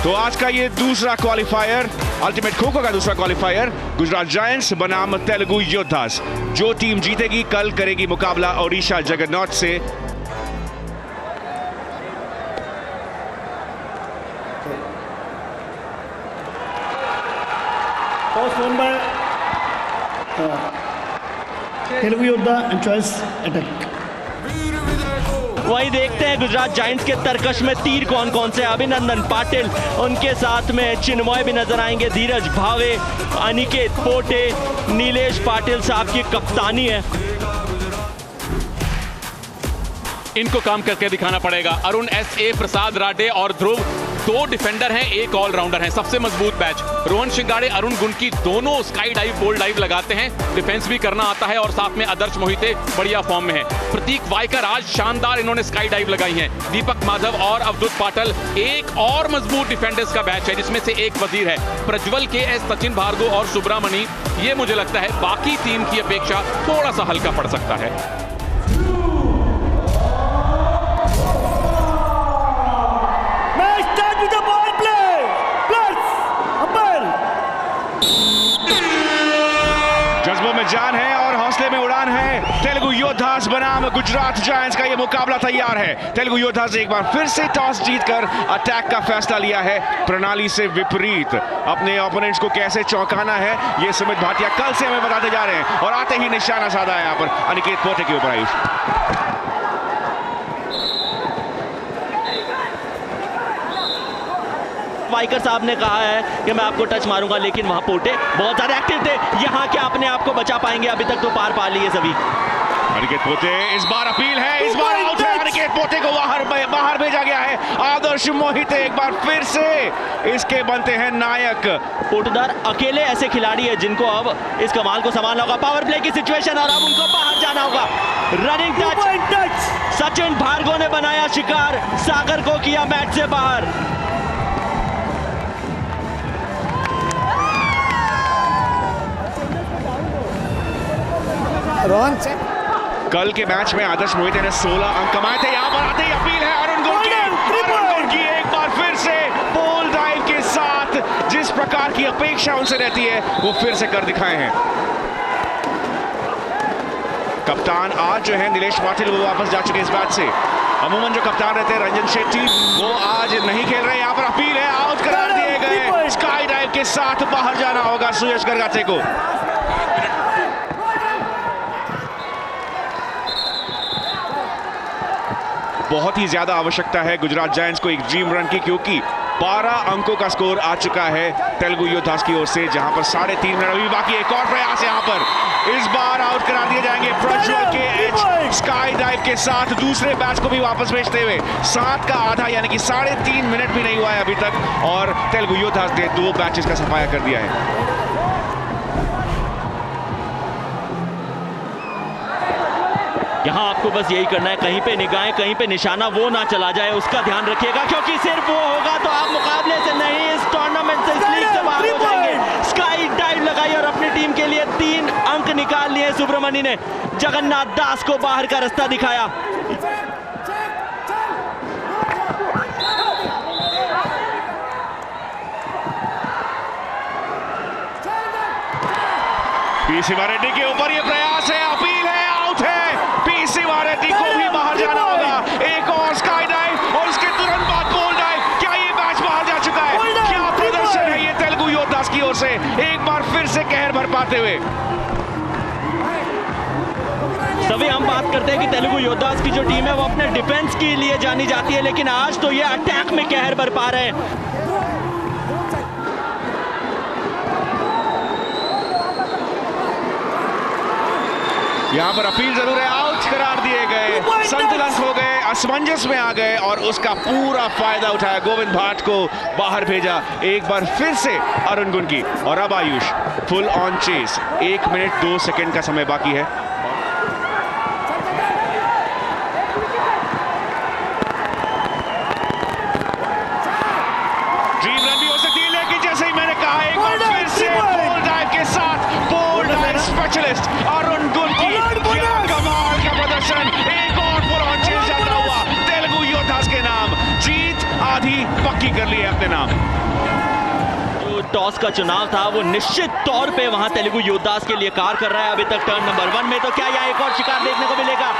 तो आज का ये दूसरा क्वालिफायर, अल्टीमेट खो-खो का दूसरा क्वालिफायर, गुजरात जायंट्स बनाम तेलुगु योद्धास। जो टीम जीतेगी कल करेगी मुकाबला ओडिशा जगन्नाथ से। तेलुगु योद्धा एंड चॉइस अटैक। वही देखते हैं गुजरात जायंट्स के तरकश में तीर कौन कौन से। अभिनंदन पाटिल, उनके साथ में चिन्मय भी नजर आएंगे, धीरज भावे, अनिकेत पोटे, नीलेश पाटिल साहब की कप्तानी है। इनको काम करके दिखाना पड़ेगा। अरुण एस.ए., प्रसाद राडे और ध्रुव, दो डिफेंडर हैं, एक ऑलराउंडर हैं। सबसे मजबूत बैच। रोहन शिंगाड़े, अरुण गुनकी दोनों स्काई डाइव, बोल्ड डाइव लगाते हैं, डिफेंस भी करना आता है। और साथ में आदर्श मोहिते बढ़िया फॉर्म में है। प्रतीक वायकर आज शानदार इन्होंने स्काई डाइव लगाई है। दीपक माधव और अवधुत पाटिल, एक और मजबूत डिफेंडर्स का बैच है जिसमें से एक वजीर है। प्रज्वल के.एस., सचिन भार्गव और सुब्रमणी, ये मुझे लगता है बाकी टीम की अपेक्षा थोड़ा सा हल्का पड़ सकता है। जज्बों में जान है और हौसले में उड़ान है। तेलुगु योद्धास बनाम गुजरात जायंट्स का यह मुकाबला तैयार है। तेलुगु योद्धास ने एक बार फिर से टॉस जीतकर अटैक का फैसला लिया है। प्रणाली से विपरीत अपने ओपोनेंट्स को कैसे चौंकाना है, ये सुमित भाटिया कल से हमें बताते जा रहे हैं। और आते ही निशाना साधा है यहाँ पर अनिकेत पोटे के ऊपर। आयुष, वाइकर साहब ने कहा है कि मैं आपको टच मारूंगा, लेकिन वहां पोटे बहुत ज्यादा एक्टिव थे। यहाँ क्या अपने आप को बचा पाएंगे? अभी तक तो पार पा लिए सभी। अनिकेत पोटे, इस बार अपील है, इस बार आउट है। अनिकेत पोटे को बाहर भेजा गया है। आदर्श मोहिते एक बार फिर से इसके बनते हैं नायक। पोटदार अकेले ऐसे खिलाड़ी है जिनको अब इस कमाल को संभालना होगा। पावर प्ले की सिचुएशन और अब उनको बाहर जाना होगा। रनिंग टच, सचिन भार्गव ने बनाया शिकार, सागर को किया मैच से बाहर। रोहन से कल के मैच में आदर्श मोहिते ने 16 अंक कमाए थे। यहाँ पर आते ही अपील है अरुण गुनकी। अरुण गुनकी एक बार फिर से बोल्ड ड्राइव के साथ जिस प्रकार की अपेक्षा उनसे रहती है वो फिर से कर दिखाए हैं। कप्तान आज जो है नीलेश पाटिल, वो वापस जा चुके इस मैच से। अमूमन जो कप्तान रहते हैं रंजन शेट्टी, वो आज नहीं खेल रहे। यहाँ पर अपील है, आउट करार दिए गए। स्काई ड्राइव के साथ बाहर जाना होगा सुयश गरगाते को। बहुत ही ज्यादा आवश्यकता है गुजरात जायंट्स को एक ड्रीम रन की, क्योंकि 12 अंकों का स्कोर आ चुका है तेलुगु योद्धास की ओर से, जहां पर 3.5 मिनट अभी बाकी। एक और प्रयास यहां पर, इस बार आउट करा दिए जाएंगे। प्रज्वल के.एच. स्काई डाइव के साथ दूसरे बैच को भी वापस भेजते हुए 7 का आधा यानी कि 3.5 मिनट भी नहीं हुआ है अभी तक, और तेलुगु योद्धास ने 2 बैचेस का सफाया कर दिया है। यहाँ आपको बस यही करना है, कहीं पे निगाहें, कहीं पे निशाना वो ना चला जाए, उसका ध्यान रखिएगा, क्योंकि सिर्फ वो होगा तो आप मुकाबले से नहीं, इस टूर्नामेंट से, इस लीग से बाहर हो जाएंगे। स्काई डाइव लगाई और अपनी टीम के लिए 3 अंक निकाल लिए। सुब्रमणी ने जगन्नाथ दास को बाहर का रास्ता दिखाया। पी शिवा रेड्डी के ऊपर ये प्रयास है, अपील है, आउट है। पी शिवा रेड्डी को भी बाहर जाना होगा। एक और स्काई डाइव और उसके तुरंत बाद बोल्ड डाइव। क्या ये मैच बाहर जा चुका है? क्या प्रदर्शन है ये तेलुगु योद्धास की ओर से, एक बार फिर से कहर भर पाते हुए। सभी हम बात करते हैं कि तेलुगु योद्धास की जो टीम है वो अपने डिफेंस के लिए जानी जाती है, लेकिन आज तो ये अटैक में कहर भर पा रहे हैं। यहाँ पर अपील जरूर है, आउट करार दिए गए, संतुलन खो गए, असमंजस में आ गए और उसका पूरा फायदा उठाया। गोविंद भाट को बाहर भेजा एक बार फिर से अरुण गुनकी। और अब Ayush full on chess. 1 minute 2 second का समय बाकी है। ड्रीम रन भी हो सकती है, लेकिन जैसे ही मैंने कहा, एक बार फिर से बोल्ड ड्राइव के साथ बोल्ड ड्राइव स्पेशलिस्ट अरुण गुनकी। क्या कमाल का प्रदर्शन, एक और फुल ऑन चेस जाता हुआ तेलुगु योद्धास के नाम। जीत आधी पक्की भी कर ली है अपने नाम। जो टॉस का चुनाव था वो निश्चित तौर पे वहां तेलुगु योद्धास के लिए कार कर रहा है अभी तक टर्न नंबर 1 में। तो क्या यहाँ एक और शिकार देखने को मिलेगा?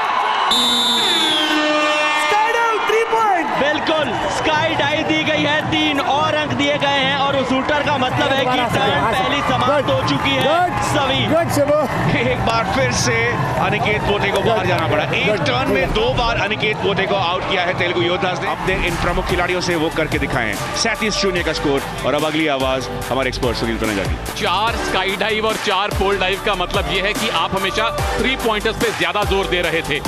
बिल्कुल, स्काई डाइव दी गई है, 3 और अंक दिए गए हैं और उस शूटर का मतलब है कि टर्न पहली समाप्त हो चुकी है। सभी एक बार फिर से अनिकेत पोटे को बाहर जाना पड़ा। एक टर्न में 2 बार अनिकेत पोटे को आउट किया है तेलुगु योद्धास ने। अपने इन प्रमुख खिलाड़ियों से वो करके दिखाएं। 37-0 का स्कोर। और अब अगली आवाज हमारे एक्सपर्ट सुनील तनेजा की। 4 स्काई डाइव और 4 पोल डाइव का मतलब यह है कि आप हमेशा 3 पॉइंटर्स पे ज्यादा जोर दे रहे थे।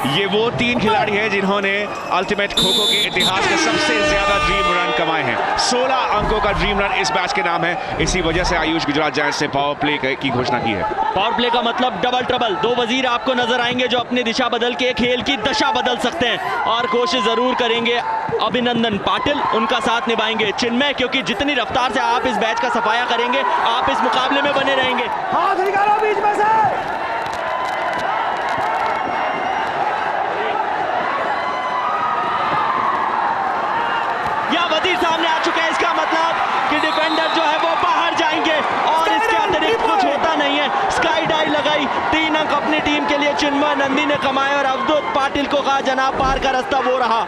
ये वो 3 खिलाड़ी हैं जिन्होंने अल्टीमेट खो-खो के इतिहास में सबसे ज्यादा ड्रीम रन कमाए हैं। 16 अंकों का ड्रीम रन इस मैच के नाम है। इसी वजह से आयुष गुजरात जायंट्स ने पावर प्ले की घोषणा की है। पावर प्ले का मतलब डबल ट्रबल। 2 वजीर आपको नजर आएंगे जो अपनी दिशा बदल के खेल की दशा बदल सकते हैं और कोशिश जरूर करेंगे। अभिनंदन पाटिल उनका साथ निभाएंगे। चिन्मय, क्योंकि जितनी रफ्तार से आप इस बैच का सफाया करेंगे आप इस मुकाबले में बने रहेंगे। हाथ निकालो बीच में से। वजीर सामने आ चुके हैं। इसका मतलब कि डिफेंडर जो है वो बाहर जाएंगे और इसके अतिरिक्त कुछ होता नहीं है। स्काई डाइव लगाई, 3 अंक अपनी टीम के लिए चिन्मय नंदी ने कमाए और अवधूत पाटिल को कहा जनाब पार का रास्ता वो रहा।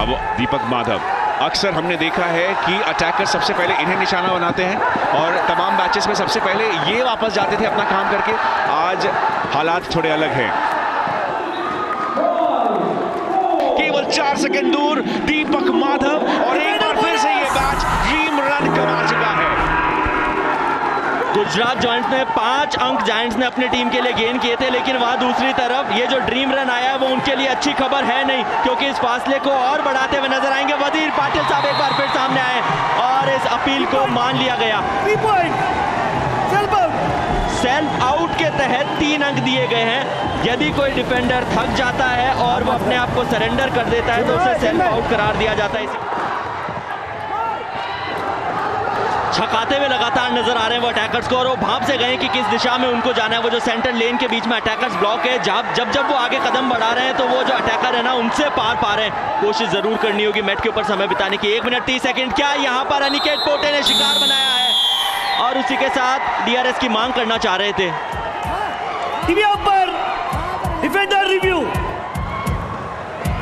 अब दीपक माधव, अक्सर हमने देखा है कि अटैकर सबसे पहले इन्हें निशाना बनाते हैं और तमाम मैचेस में सबसे पहले ये वापस जाते थे अपना काम करके। आज हालात थोड़े अलग हैं। केवल 4 सेकंड दूर दीपक माधव और एक बार फिर से ये मैच ड्रीम रन कमा चुका है। गुजरात जायंट्स ने 5 अंक जायंट्स ने अपनी टीम के लिए गेन किए थे, लेकिन वहां दूसरी तरफ ये जो ड्रीम रन आया है वो उनके लिए अच्छी खबर है नहीं, क्योंकि इस फासले को और बढ़ाते हुए नजर आएंगे। वजीर पाटिल साहब एक बार फिर सामने आए और इस अपील को मान लिया गया। 3 पॉइंट सेल्फ आउट के तहत 3 अंक दिए गए हैं। यदि कोई डिफेंडर थक जाता है और वो अपने आप को सरेंडर कर देता है तो उसे सेल्फ आउट करार दिया जाता है। छकाते हुए लगातार नजर आ रहे हैं वो अटैकर्स को और वो भाप से गए कि किस दिशा में उनको जाना है। वो जो सेंटर लेन के बीच में अटैकर्स ब्लॉक है, जब वो आगे कदम बढ़ा रहे हैं तो वो जो अटैकर है ना उनसे पार पा रहे हैं। कोशिश जरूर करनी होगी मैट के ऊपर समय बिताने की। 1 मिनट 30 सेकंड। क्या यहाँ पर अनिकेत पोटे ने शिकार बनाया है और उसी के साथ डीआरएस की मांग करना चाह रहे थे। टीवी ऊपर डिफेंडर रिव्यू।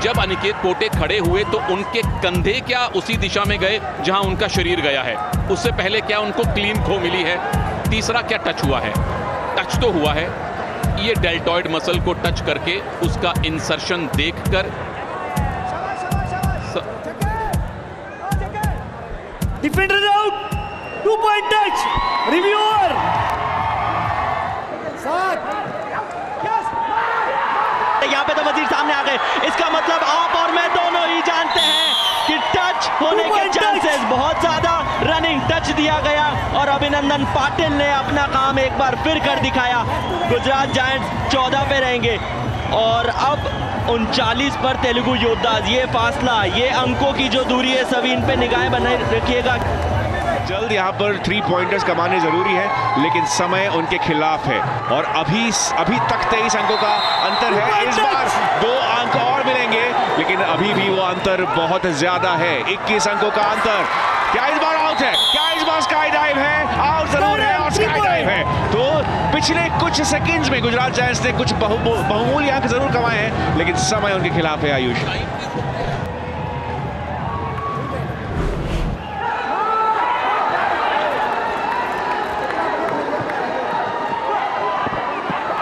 जब अनिकेत पोटे खड़े हुए तो उनके कंधे क्या उसी दिशा में गए जहां उनका शरीर गया है? उससे पहले क्या उनको क्लीन खो मिली है? तीसरा क्या टच हुआ है? टच तो हुआ है। ये डेल्टॉइड मसल को टच करके उसका इंसर्शन देखकर defender out. 2 point touch. Review over. यहाँ पे तो वजीर सामने आ गए। इसका मतलब आप और मैं दोनों ही जानते हैं कि टच होने के चांसेस बहुत ज्यादा। रनिंग टच दिया गया और अभिनंदन पाटिल ने अपना काम एक बार फिर कर दिखाया। गुजरात जायंट्स 14 पे रहेंगे और अब 39 पर तेलुगु योद्धास। ये फासला, ये अंकों की जो दूरी है, सभी इन पे निगाहें बनाए रखिएगा। जल्द यहाँ पर 3 पॉइंटर्स कमाने जरूरी है, लेकिन समय उनके खिलाफ है और अभी तक 23 अंकों का अंतर है। इस बार 2 अंक और मिलेंगे, लेकिन अभी भी वो अंतर बहुत ज्यादा है। 21 अंकों का अंतर। क्या इस बार आउट है? क्या इस बार स्काई डाइव है? आउट जरूर है और स्काई डाइव है। तो पिछले कुछ सेकंड्स में गुजरात जायंट्स ने कुछ बहुमूल्य अंक जरूर कमाए हैं, लेकिन समय उनके खिलाफ है। आयुष,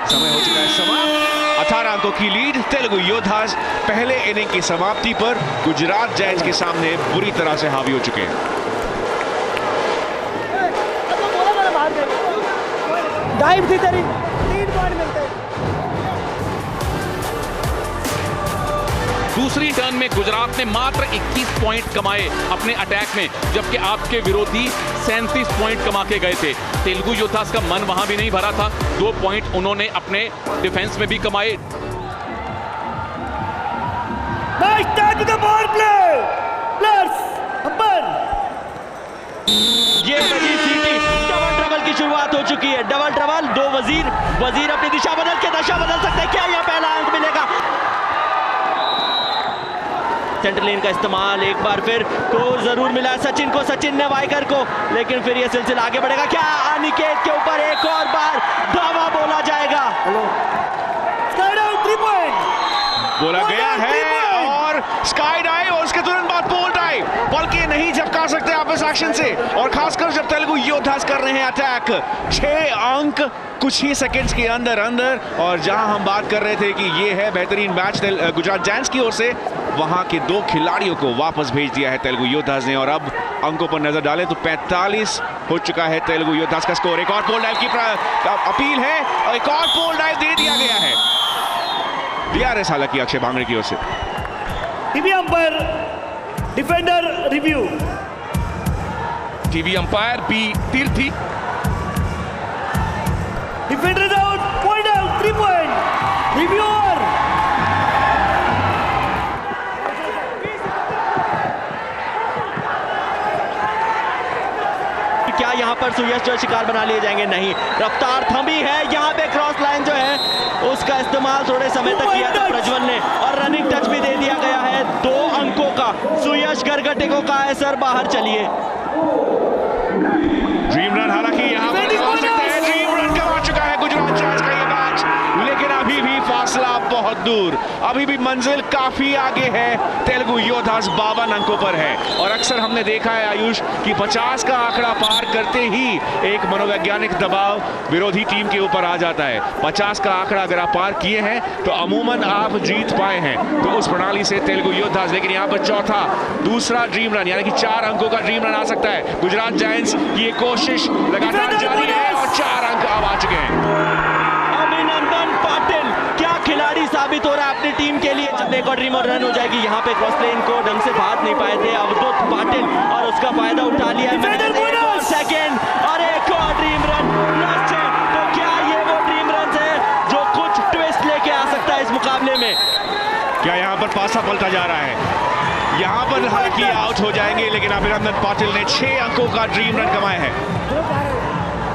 समय हो चुका है समाप्त। 18 अंकों की लीड तेलुगु योद्धास पहले इनिंग की समाप्ति पर गुजरात जायंट्स के सामने बुरी तरह से हावी हो चुके हैं। डाइव थी तेरी। 3 पॉइंट मिलते हैं। दूसरी टर्न में गुजरात ने मात्र 21 पॉइंट कमाए अपने अटैक में, जबकि आपके विरोधी 37 पॉइंट कमा के गए थे। तेलुगु योद्धास का मन वहां भी नहीं भरा था। 2 पॉइंट उन्होंने अपने डिफेंस में भी कमाए। ये बड़ी सीटी डबल ट्रबल की शुरुआत हो चुकी चुकी है। डबल ट्रबल, 2 वजीर, वजीर अपनी दिशा बदल के दशा बदल सकते हैं। क्या यह पहला अंक मिलेगा? सेंटर लेन का इस्तेमाल एक बार फिर तो जरूर मिला सचिन को, सचिन ने वाइकर को, लेकिन फिर यह सिलसिला आगे बढ़ेगा। क्या अनिकेत के ऊपर एक और बार धावा बोला जाएगा? Sky dive 3 point. बोला गया है और स्काई डाइव और उसके तुरंत बाद पोल डाइव, बल्कि नहीं झपका सकते आप इस एक्शन से, और खासकर जब तेलुगु योद्धास कर रहे हैं अटैक। 6 अंक कुछ ही सेकंड्स के अंदर अंदर, और जहां हम बात कर रहे थे कि ये है बेहतरीन मैच गुजरात जायंट्स की ओर से, वहां के 2 खिलाड़ियों को वापस भेज दिया है तेलुगु योद्धास ने। और अब अंकों पर नजर डालें तो 45 हो चुका है तेलुगु योद्धास का स्कोर। एक और पोल डाइव की अपील है और एक और पोल डाइव दे दिया गया है। DRS हालांकि अक्षय भांगड़े की ओर से। TV umpire, defender review. TV umpire B तीर्थी। Defender is out, point out, 3 point. Review over. क्या यहाँ पर सुयश जो शिकार बना लिए जाएंगे? नहीं, रफ्तार थमी है। यहाँ पे क्रॉस लाइन जो है उसका इस्तेमाल थोड़े समय तक किया था प्रज्वल ने, और रनिंग टच भी दे दिया गया है 2 अंकों का। सुयश गरगटिको का है सर बाहर। चलिए ड्रीम रन हालांकि यहाँ पर कमा सकते हैं, ड्रीम रन कमा चुका है गुजरात जायंट्स का ये मैच, लेकिन अभी भी फासला बहुत दूर, अभी भी मंजिल काफी आगे है। तेलुगु योद्धास 52 अंकों पर है, और अक्सर हमने देखा है आयुष कि 50 का आंकड़ा पार करते ही एक मनोवैज्ञानिक दबाव विरोधी टीम के ऊपर आ जाता है। 50 का आंकड़ा अगर आप पार किए हैं तो अमूमन आप जीत पाए हैं, तो उस प्रणाली से तेलुगु योद्धास, लेकिन यहाँ पर चौथा दूसरा ड्रीम रन यानी कि 4 अंकों का ड्रीम रन आ सकता है। गुजरात जायंट्स की ये कोशिश लगातार जारी है और 4 अंक अब आ चुके हैं। अभिनंदन पाटिल क्या खिलाड़ी साबित हो रहा है अपनी टीम के लिए। जब एक और ड्रीम और रन हो जाएगी, यहाँ पे क्रॉस लेन को ढंग से भाग नहीं पाए थे अवधूत पाटिल, और उसका फायदा उठा लिया है। एक और सेकंड और एक और ड्रीम रन लास्ट है। तो क्या ये वो ड्रीम रन है जो कुछ ट्विस्ट लेके आ सकता है इस मुकाबले में? क्या यहाँ पर पासा पलटा जा रहा है? यहाँ पर हालांकि आउट हो जाएंगे, लेकिन अभिनंदन पाटिल ने 6 अंकों का ड्रीम रन कमाए हैं।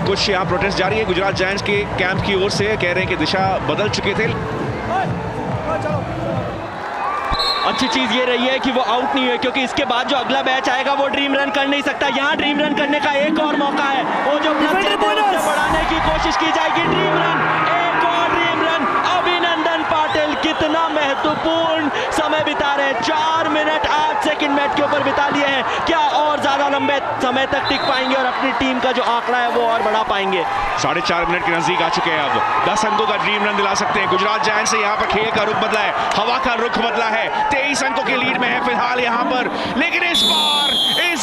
कुछ यहाँ प्रोटेस्ट जारी है गुजरात जायंट्स के कैंप की ओर से, कह रहे हैं कि दिशा बदल चुके थे। अच्छी चीज ये रही है कि वो आउट नहीं हुए, क्योंकि इसके बाद जो अगला मैच आएगा वो ड्रीम रन कर नहीं सकता। यहाँ ड्रीम रन करने का एक और मौका है, वो जो बढ़ाने की कोशिश की जाएगी। ड्रीम रन, एक और ड्रीम रन। अभिनंदन पाटिल कितना महत्वपूर्ण समय बिता रहे हैं, 4 मिनट 8 सेकंड मैच के ऊपर बिता लिए हैं। क्या और ज्यादा लंबे समय तक टिक पाएंगे और अपनी टीम का जो आंकड़ा है वो और बढ़ा पाएंगे? 4.5 मिनट के नजदीक आ चुके हैं। अब 10 अंकों का ड्रीम रन दिला सकते हैं गुजरात जायंट्स से। यहाँ पर खेल का रुख बदला है, हवा का रुख बदला है। 23 अंकों के लीड में है फिलहाल यहाँ पर, लेकिन इस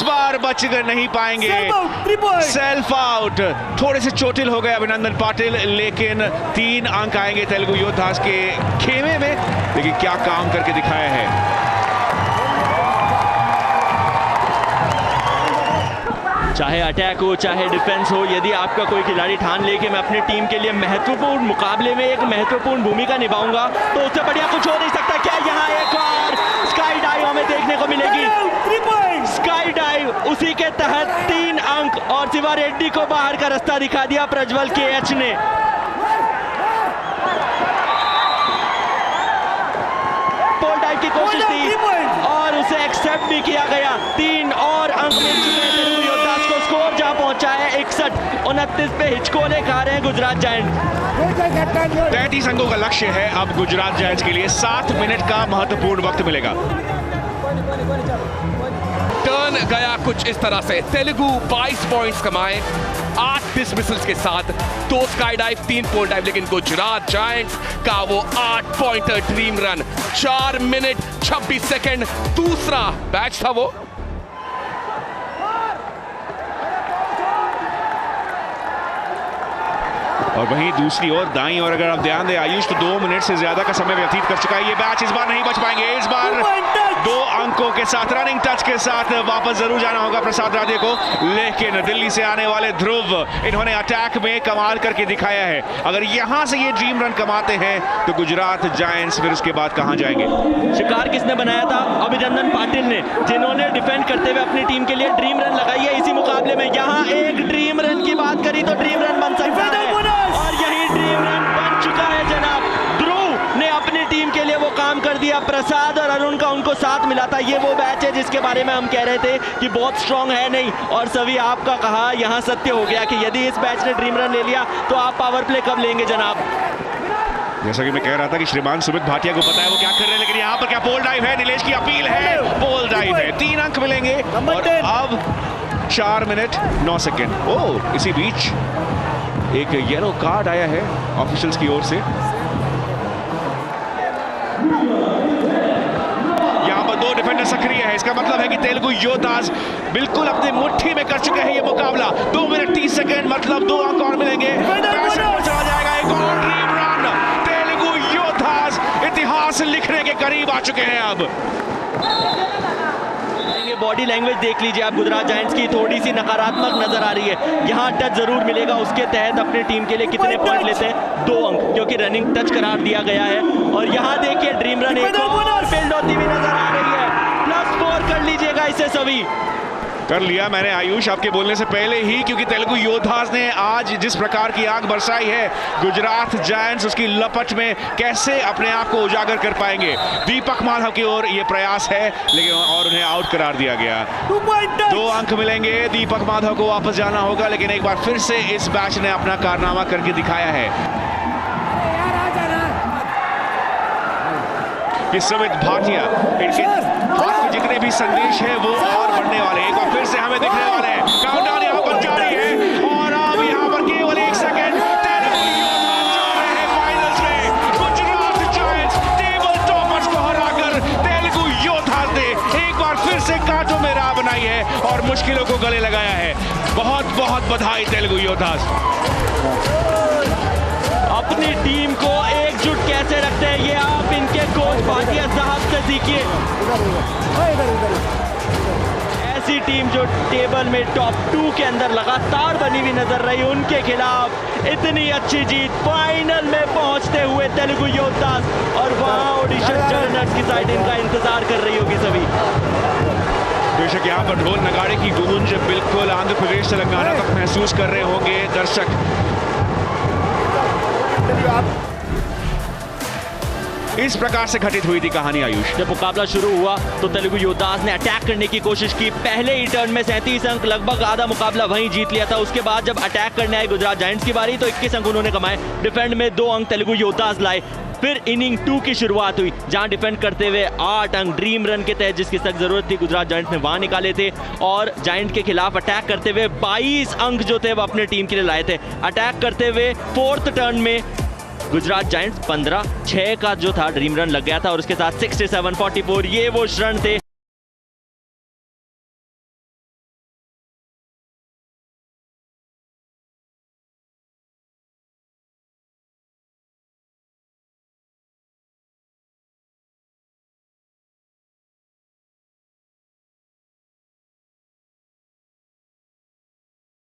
बार बच कर नहीं पाएंगे। सेल्फ आउट, थोड़े से चोटिल हो गए अभिनंदन पाटिल, लेकिन 3 अंक आएंगे तेलुगु योद्धास के खेमे में। लेकिन क्या काम करके दिखाया है। चाहे अटैक हो चाहे डिफेंस हो, यदि आपका कोई खिलाड़ी ठान ले कि मैं अपनी टीम के लिए महत्वपूर्ण मुकाबले में एक महत्वपूर्ण भूमिका निभाऊंगा, तो उससे बढ़िया कुछ हो नहीं सकता। क्या यहाँ एक और स्काई डाइव हमें देखने को मिलेगी? स्काई डाइव, उसी के तहत 3 अंक, और शिवा रेड्डी को बाहर का रास्ता दिखा दिया प्रज्वल KH ने। पोल डाइव की कोशिश थी और उसे एक्सेप्ट भी किया गया। 3 और अंक मिल चुके हैं तेलुगु योद्धास को। स्कोर जहां पहुंचा है 61-29 पे हिचकोले खा रहे हैं गुजरात जायंट्स। 33 अंकों का लक्ष्य है अब गुजरात जायंट्स के लिए। 7 मिनट का महत्वपूर्ण वक्त मिलेगा। टर्न गया कुछ इस तरह से, तेलुगु 22 पॉइंट्स कमाए 8 डिसमिसल्स के साथ, 2 स्काई डाइव 3 पोल डाइव, लेकिन गुजरात जायंट्स का वो 8 pointer dream run 4 minute 26 second दूसरा बैच था वो। और वहीं दूसरी ओर दाईं ओर अगर आप ध्यान दें आयुष, तो 2 मिनट से ज्यादा का समय व्यतीत कर चुका है ये मैच। इस बार नहीं बच पाएंगे, इस बार 2 अंकों के साथ रनिंग टच के साथ वापस जरूर जाना होगा प्रसाद राधे को, लेकिन दिल्ली से आने वाले ध्रुव इन्होंने अटैक में कमाल करके दिखाया है। अगर यहां से ये ड्रीम रन कमाते हैं तो गुजरात जायंट्स फिर उसके बाद कहां जाएंगे? शिकार किसने बनाया था? अभिनंदन पाटिल ने, जिन्होंने डिफेंड करते हुए अपनी टीम के लिए ड्रीम रन लगाई है इसी मुकाबले में। यहाँ एक ड्रीम रन की बात करी तो ड्रीम रन बन सकता है और यही ड्रीम रन बन चुका है जनाब। ध्रुव ने अपनी टीम के लिए वो काम कर दिया, प्रसाद और अरुण का उनको साथ मिला था। ये वो बैच है जिसके बारे में हम कह रहे थे कि बहुत स्ट्रांग है नहीं, और सभी आपका कहा यहाँ सत्य हो गया कि यदि इस बैच ने ड्रीम रन ले लिया तो आप पावर प्ले कब लेंगे जनाब। जैसा कि मैं कह रहा था कि श्रीमान सुमित भाटिया को पता है वो क्या कर रहे हैं, लेकिन यहाँ पर क्या पोल ड्राइव है, नीलेश की अपील है, पोल ड्राइव है, 3 अंक मिलेंगे। और अब 4 मिनट 9 सेकंड। ओह, इसी बीच एक येलो कार्ड आया है ऑफिशियल्स की ओर से। यहाँ पर 2 डिफेंडर सक्रिय है, इसका मतलब है कि तेलुगु योद्धास बिल्कुल अपनी मुट्ठी में कर चुके हैं ये मुकाबला। 2 मिनट 30 सेकंड, मतलब 2 अंक और मिलेंगे। चला जाएगा एक और ड्रीम रन। तेलुगु योद्धास इतिहास लिखने के करीब आ चुके हैं अब। बॉडी लैंग्वेज देख लीजिए आप, गुजरात जायंट्स की थोड़ी सी नकारात्मक नजर आ रही है। यहाँ टच जरूर मिलेगा, उसके तहत अपनी टीम के लिए कितने पॉइंट लेते हैं, 2 अंक, क्योंकि रनिंग टच करार दिया गया है। और यहाँ देखिए ड्रीम रन एक और फील्ड होती हुई नजर आ रही है। +4 कर लीजिएगा इसे सभी। कर लिया मैंने आयुष आपके बोलने से पहले ही, क्योंकि तेलुगु योद्धास ने आज जिस प्रकार की आग बरसाई है, गुजरात जायंट्स उसकी लपट में कैसे अपने आप को उजागर कर पाएंगे। दीपक माधव की ओर ये प्रयास है, लेकिन और उन्हें आउट करार दिया गया। 2 अंक मिलेंगे, दीपक माधव को वापस जाना होगा, लेकिन एक बार फिर से इस बैच ने अपना कारनामा करके दिखाया है कि सुमित भाटिया, इनके हाथ में जितने भी संदेश है वो और बढ़ने वाले, एक बार फिर से हमें दिखने वाले हैं। काउंटडाउन यहाँ पर जारी है और अब यहाँ पर केवल 1 सेकंड। तेलुगु योद्धास जा रहे हैं फाइनल्स में। गुजरात जायंट्स टेबल टॉपर्स को हराकर तेलुगु योद्धास ने एक बार फिर से कांटों में राह बनाई है और मुश्किलों को गले लगाया है। बहुत बहुत बधाई तेलुगु योद्धास। अपनी टीम को एकजुट कैसे रखते हैं ये आप इनके कोच भाटिया साहब से सीखिए। ऐसी टीम जो टेबल में टॉप 2 के अंदर लगातार बनी हुई नजर रही, उनके खिलाफ इतनी अच्छी जीत, फाइनल में पहुंचते हुए तेलुगु योद्धास, और वहां ओडिशा जर्नल्स की साइड इनका इंतजार कर रही होगी सभी। बेशक यहाँ पर ढोल नगाड़े की गूंज बिल्कुल आंध्र प्रदेश तेलंगाना तक महसूस कर रहे होंगे दर्शक। इस प्रकार से घटित हुई थी कहानी आयुष। जब मुकाबला शुरू हुआ तो तेलुगु योद्धास ने अटैक करने की कोशिश की, पहले ही टर्न में 37 अंक, लगभग आधा मुकाबला वहीं जीत लिया था। उसके बाद जब अटैक करने आए गुजरात जायंट्स की बारी तो 21 अंक उन्होंने कमाए, डिफेंड में 2 अंक तेलुगु योद्धास लाए। फिर इनिंग 2 की शुरुआत हुई जहां डिफेंड करते हुए 8 अंक ड्रीम रन के तहत जिसकी सख्त जरूरत थी गुजरात जायंट्स ने वहां निकाले थे, और जायंट के खिलाफ अटैक करते हुए 22 अंक जो थे वो अपने टीम के लिए लाए थे। अटैक करते हुए 4th टर्न में गुजरात जायंट्स 15-6 का जो था ड्रीम रन लग गया था, और उसके साथ 67-44 ये वो रन थे